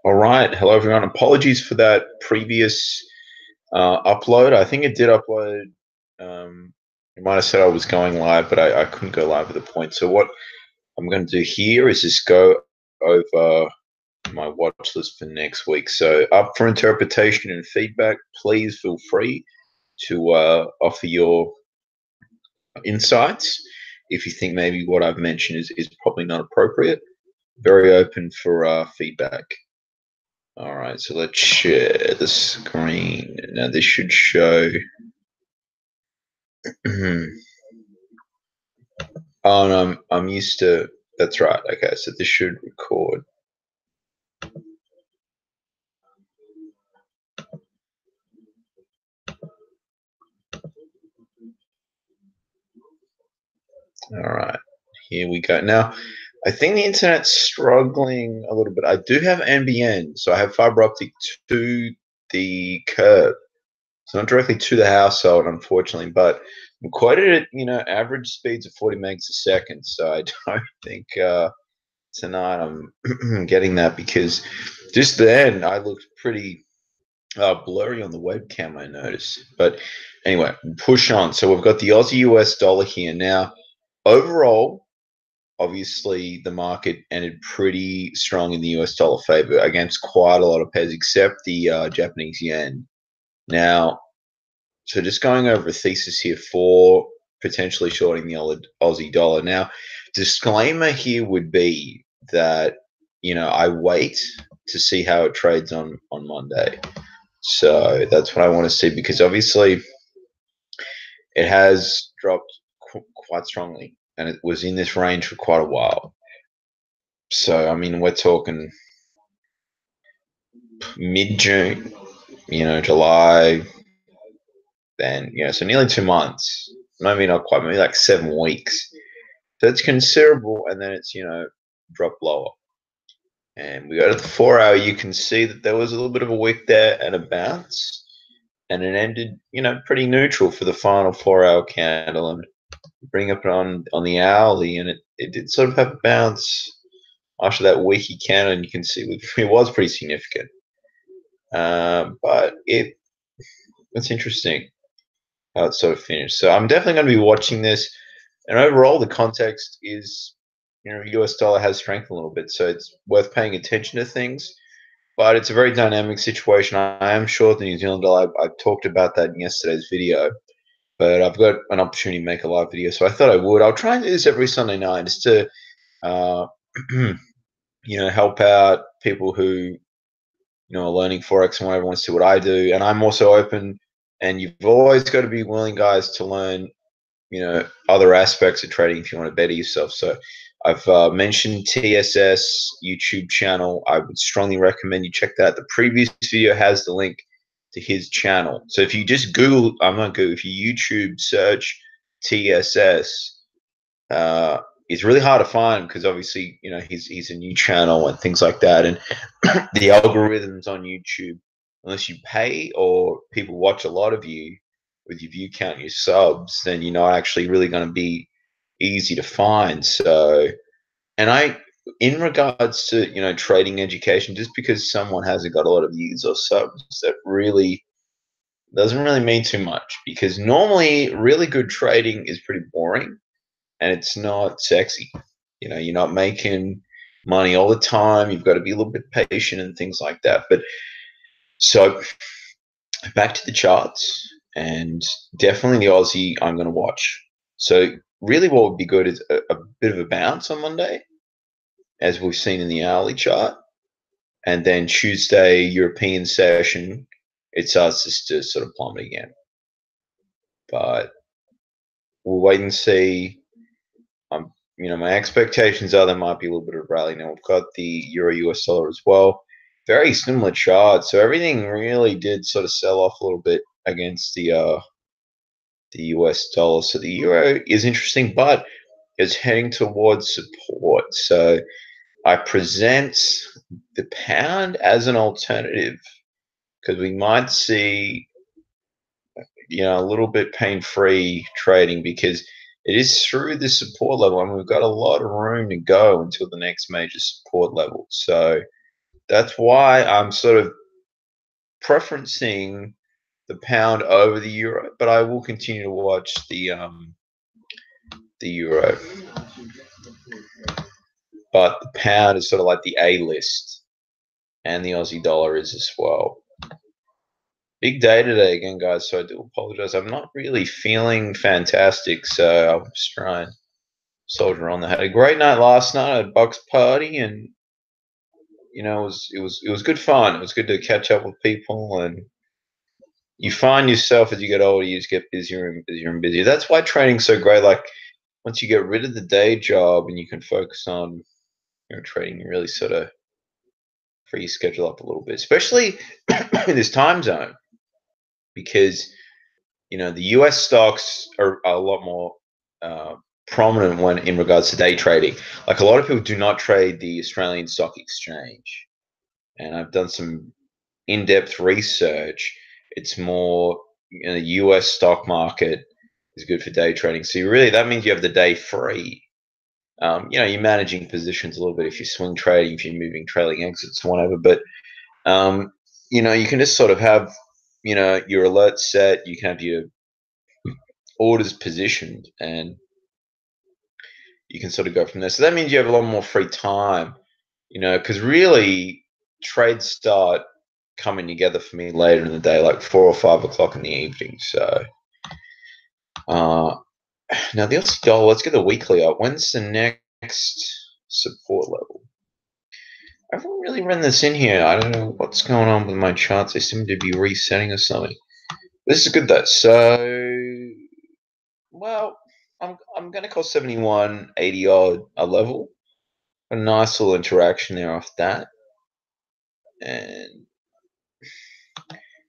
All right. Hello, everyone. Apologies for that previous upload. I think it did upload. It might have said I was going live, but I couldn't go live at the point. So what I'm going to do here is just go over my watch list for next week. So up for interpretation and feedback, please feel free to offer your insights. If you think maybe what I've mentioned is probably not appropriate, very open for feedback. All right, so let's share the screen. Now this should show. Oh no, I'm used to. That's right. Okay, so this should record. All right, here we go. Now, I think the internet's struggling a little bit. I do have NBN, so I have fiber optic to the curb. So not directly to the household, unfortunately, but I'm quoted at average speeds of 40 megs a second. So I don't think tonight I'm getting that, because just then I looked pretty blurry on the webcam, I noticed. But anyway, push on. So we've got the Aussie US dollar here now. Overall, obviously the market ended pretty strong in the US dollar favor against quite a lot of pairs, except the Japanese yen. Now, so just going over a thesis here for potentially shorting the Aussie dollar. Now, disclaimer here would be that I wait to see how it trades on Monday. So that's what I want to see, because obviously it has dropped quite strongly, and it was in this range for quite a while. So I mean, we're talking mid-June, July, then so nearly 2 months. Maybe not quite, maybe like 7 weeks. So it's considerable, and then it's dropped lower. And we go to the 4 hour, you can see that there was a little bit of a wick there and a bounce, and it ended pretty neutral for the final 4 hour candle. And bring up on the hourly, and it did sort of have a bounce after that weeky candle, and you can see it was pretty significant. But it's interesting how it sort of finished. So I'm definitely going to be watching this. And overall, the context is, US dollar has strengthened a little bit, so it's worth paying attention to things. But it's a very dynamic situation. I am short the New Zealand dollar. I talked about that in yesterday's video, but I've got an opportunity to make a live video, so I thought I would. I'll try and do this every Sunday night, just to, help out people who, are learning Forex and whatever, wants to see what I do. And I'm also open, and you've always got to be willing, guys, to learn, other aspects of trading if you want to better yourself. So I've mentioned TSS YouTube channel. I would strongly recommend you check that. The previous video has the link to his channel. So if you just Google, if you YouTube search TSS, it's really hard to find, because obviously, he's a new channel and things like that. And the algorithms on YouTube, unless you pay or people watch a lot of you with your view count and your subs, then you're not actually really going to be easy to find. So, and in regards to, trading education, just because someone hasn't got a lot of views or subs, that really doesn't really mean too much, because normally really good trading is pretty boring and it's not sexy. You're not making money all the time. You've got to be a little bit patient and things like that. But so back to the charts, and definitely the Aussie I'm going to watch. So really what would be good is a bit of a bounce on Monday, as we've seen in the hourly chart. And then Tuesday, European session, it starts just to sort of plummet again. But we'll wait and see. My expectations are there might be a little bit of rally. Now we've got the Euro US dollar as well. Very similar chart. So everything really did sort of sell off a little bit against the US dollar. So the euro is interesting, but it's heading towards support. So I present the pound as an alternative, because we might see a little bit pain-free trading, because it is through the support level, and we've got a lot of room to go until the next major support level. So that's why I'm sort of preferencing the pound over the euro, but I will continue to watch the euro. But the pound is sort of like the A list, and the Aussie dollar is as well. Big day today again, guys, so I do apologize. I'm not really feeling fantastic, so I'll just try and soldier on. I had a great night last night at Bucks party, and it was good fun. It was good to catch up with people, and you find yourself as you get older, you just get busier and busier and busier. That's why training's so great. Like once you get rid of the day job and you can focus on trading, you really sort of free your schedule up a little bit, especially in this time zone, because the US stocks are a lot more prominent when in regards to day trading. Like a lot of people do not trade the Australian Stock Exchange, and I've done some in-depth research. It's more the US stock market is good for day trading. So that means you have the day free. You're managing positions a little bit if you're swing trading, if you're moving trailing exits, whatever. But you can just sort of have your alerts set. You can have your orders positioned, and you can sort of go from there. So that means you have a lot more free time, because really trades start coming together for me later in the day, like 4 or 5 o'clock in the evening. So now the Aussie dollar, let's get the weekly up. When's the next support level? I haven't really run this in here. I don't know what's going on with my charts. They seem to be resetting or something. This is good though. So, well, I'm going to call 71.80 odd a level. A nice little interaction there off that, and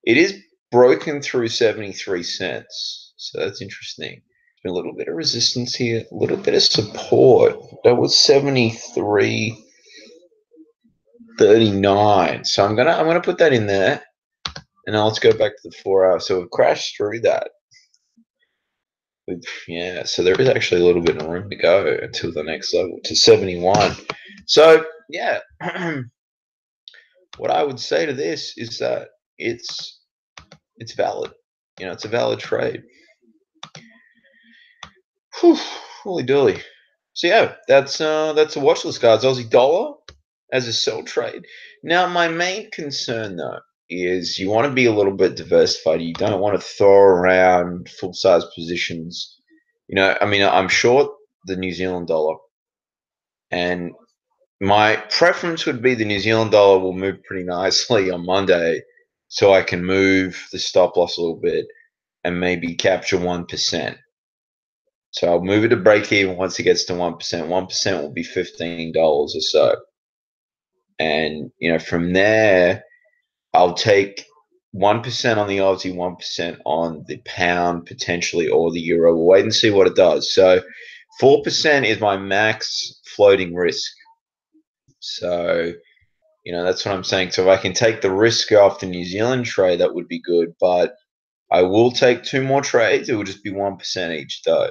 it is broken through 73 cents. So that's interesting. A little bit of resistance here, a little bit of support. That was 73.39. So I'm gonna put that in there, and now let's go back to the 4 hour. So we've crashed through that. Yeah, so there is actually a little bit of room to go until the next level to 71. So yeah, what I would say to this is that it's valid. It's a valid trade. Whew, holy dooly. So yeah, that's a watch list, guys. Aussie dollar as a sell trade. Now, my main concern though is you want to be a little bit diversified. You don't want to throw around full size positions. I'm short the New Zealand dollar, and my preference would be the New Zealand dollar will move pretty nicely on Monday, so I can move the stop loss a little bit and maybe capture 1%. So I'll move it to break even once it gets to 1%. 1% will be $15 or so. And, from there, I'll take 1% on the Aussie, 1% on the pound potentially, or the euro. We'll wait and see what it does. So 4% is my max floating risk. So, that's what I'm saying. So if I can take the risk off the New Zealand trade, that would be good. But I will take 2 more trades. It will just be 1% each, though.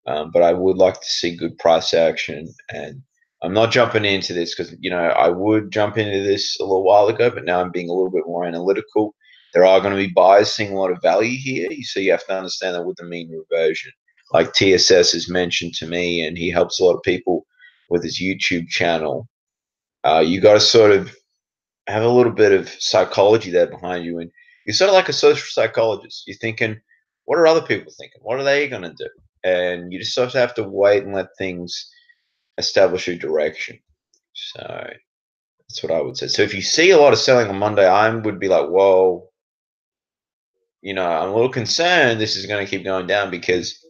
But I would like to see good price action, and I'm not jumping into this because I would jump into this a little while ago, but now I'm being a little bit more analytical. There are going to be buyers seeing a lot of value here, so you have to understand that with the mean reversion. Like TSS has mentioned to me, and he helps a lot of people with his YouTube channel. You got to sort of have a little bit of psychology there behind you, and you're sort of like a social psychologist. You're thinking, what are other people thinking? What are they going to do? And you just sort of have to wait and let things establish your direction. So that's what I would say. So if you see a lot of selling on Monday, I would be like, whoa, I'm a little concerned this is going to keep going down, because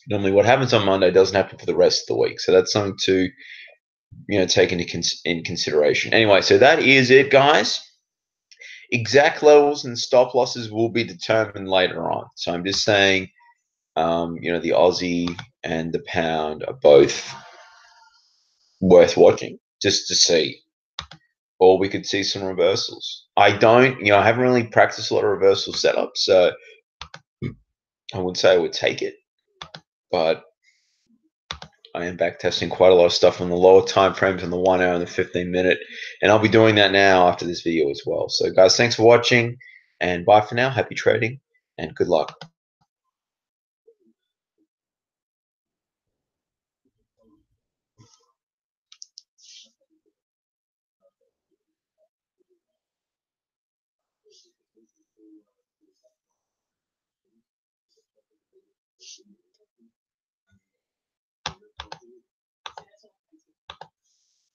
normally what happens on Monday doesn't happen for the rest of the week. So that's something to take in consideration. Anyway, so that is it, guys. Exact levels and stop losses will be determined later on. So I'm just saying, the Aussie and the pound are both worth watching just to see. Or we could see some reversals. I haven't really practiced a lot of reversal setups, so I would say I would take it. But I am back testing quite a lot of stuff on the lower time frames on the 1 hour and the 15 minute, and I'll be doing that now after this video as well. So guys, thanks for watching, and bye for now. Happy trading and good luck.